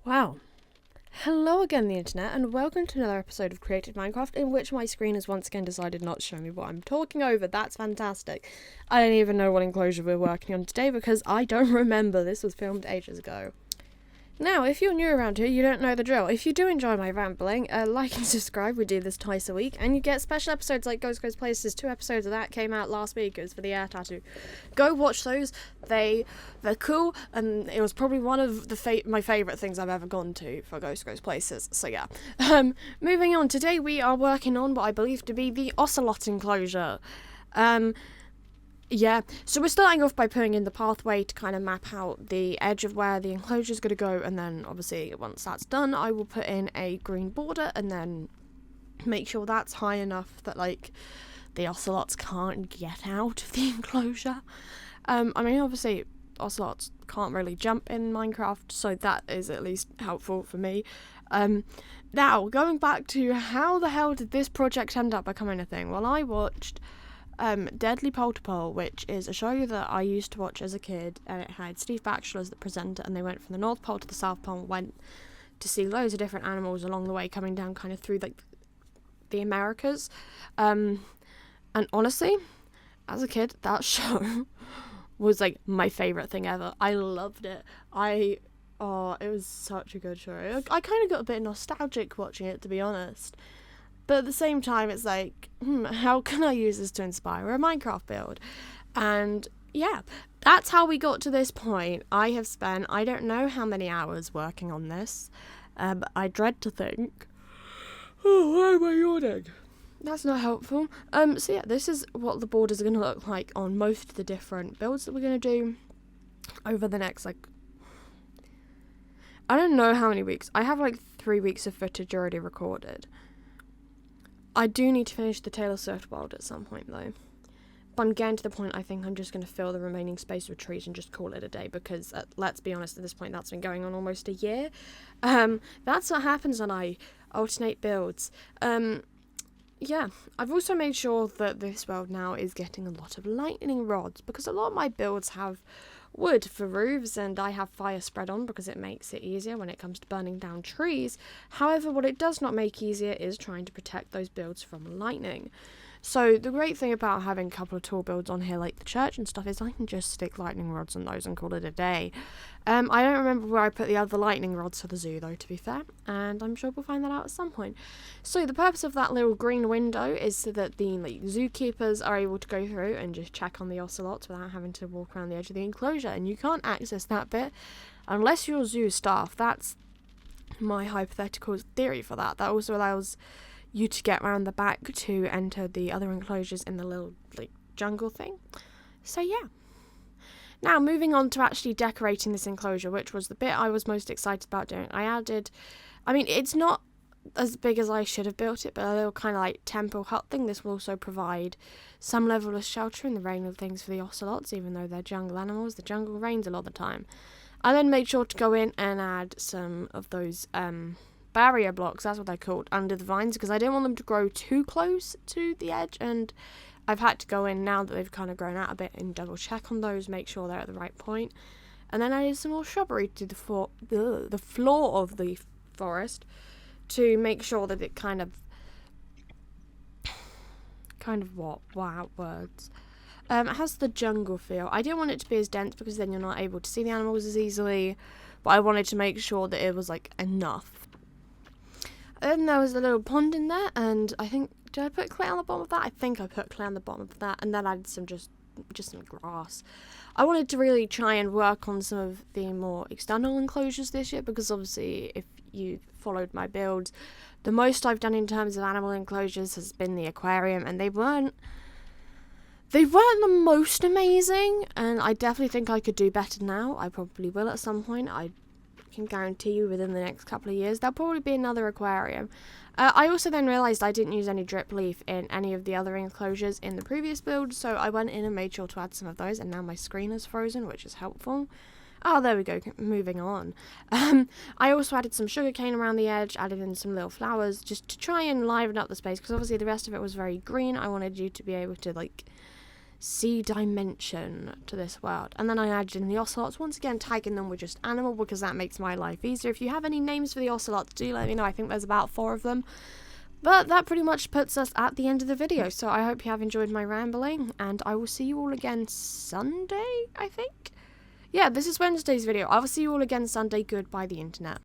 Wow. Hello again, the internet, and welcome to another episode of Creative Minecraft, in which my screen has once again decided not to show me what I'm talking over. That's fantastic. I don't even know what enclosure we're working on today because I don't remember. This was filmed ages ago. Now, if you're new around here, you don't know the drill. If you do enjoy my rambling, like and subscribe. We do this twice a week, and you get special episodes like Ghost Goes Places. 2 episodes of that came out last week. It was for the air tattoo. Go watch those. They're cool, and it was probably one of the my favourite things I've ever gone to for Ghost Goes Places. So yeah. Moving on. Today we are working on what I believe to be the ocelot enclosure. Yeah, so we're starting off by putting in the pathway to kind of map out the edge of where the enclosure is going to go, and then obviously once that's done I will put in a green border and then make sure that's high enough that like the ocelots can't get out of the enclosure. I mean obviously ocelots can't really jump in Minecraft, so that is at least helpful for me. Now going back to how the hell did this project end up becoming a thing? Well, I watched Deadly Polterpole, which is a show that I used to watch as a kid, and it had Steve Batchelor as the presenter, and they went from the North Pole to the South Pole and went to see loads of different animals along the way, coming down kind of through like the Americas. And honestly, as a kid, that show was like my favourite thing ever. I loved it. It was such a good show. I kind of got a bit nostalgic watching it, to be honest. But at the same time, it's like, how can I use this to inspire a Minecraft build? And yeah, that's how we got to this point. I have spent, I don't know how many hours working on this. I dread to think. Oh, why am I yawning? That's not helpful. So yeah, this is what the borders are going to look like on most of the different builds that we're going to do over the next, like, I don't know how many weeks. I have like 3 weeks of footage already recorded. I do need to finish the Taylor Swift world at some point though. But I'm getting to the point I think I'm just going to fill the remaining space with trees and just call it a day, because let's be honest, at this point that's been going on almost a year. That's what happens when I alternate builds. Yeah, I've also made sure that this world now is getting a lot of lightning rods, because a lot of my builds have wood for roofs and I have fire spread on because it makes it easier when it comes to burning down trees. However, what it does not make easier is trying to protect those builds from lightning. So the great thing about having a couple of tall builds on here like the church and stuff is I can just stick lightning rods on those and call it a day. I don't remember where I put the other lightning rods for the zoo though, to be fair, and I'm sure we'll find that out at some point. So the purpose of that little green window is so that the zookeepers are able to go through and just check on the ocelots without having to walk around the edge of the enclosure, and you can't access that bit unless you're zoo staff. That's my hypothetical theory for that. That also allows you to get around the back to enter the other enclosures in the little jungle thing. So yeah. Now moving on to actually decorating this enclosure, which was the bit I was most excited about doing. It's not as big as I should have built it, but a little kind of like temple hut thing. This will also provide some level of shelter in the rain and things for the ocelots, even though they're jungle animals. The jungle rains a lot of the time. I then made sure to go in and add some of those barrier blocks, that's what they're called, under the vines, because I didn't want them to grow too close to the edge, and I've had to go in now that they've kind of grown out a bit and double check on those, make sure they're at the right point. And then I added some more shrubbery to the floor of the forest to make sure that it kind of what? Wow, words. It has the jungle feel. I didn't want it to be as dense because then you're not able to see the animals as easily, but I wanted to make sure that it was like enough. And there was a little pond in there, and I think, did I put clay on the bottom of that? I think I put clay on the bottom of that, and then I added some just some grass. I wanted to really try and work on some of the more external enclosures this year, because obviously if you followed my builds, the most I've done in terms of animal enclosures has been the aquarium, and they weren't the most amazing, and I definitely think I could do better now. I probably will at some point. I can guarantee you within the next couple of years there'll probably be another aquarium. I also then realised I didn't use any drip leaf in any of the other enclosures in the previous build, so I went in and made sure to add some of those, and now my screen is frozen, which is helpful. Oh, there we go, moving on. I also added some sugarcane around the edge, added in some little flowers, just to try and liven up the space, because obviously the rest of it was very green. I wanted you to be able to sea dimension to this world. And then I added in the ocelots, once again tagging them with just animal because that makes my life easier. If you have any names for the ocelots, do let me know. I think there's about 4 of them. But that pretty much puts us at the end of the video, so I hope you have enjoyed my rambling, and I will see you all again Sunday, I think? Yeah, this is Wednesday's video. I will see you all again Sunday. Goodbye, the internet.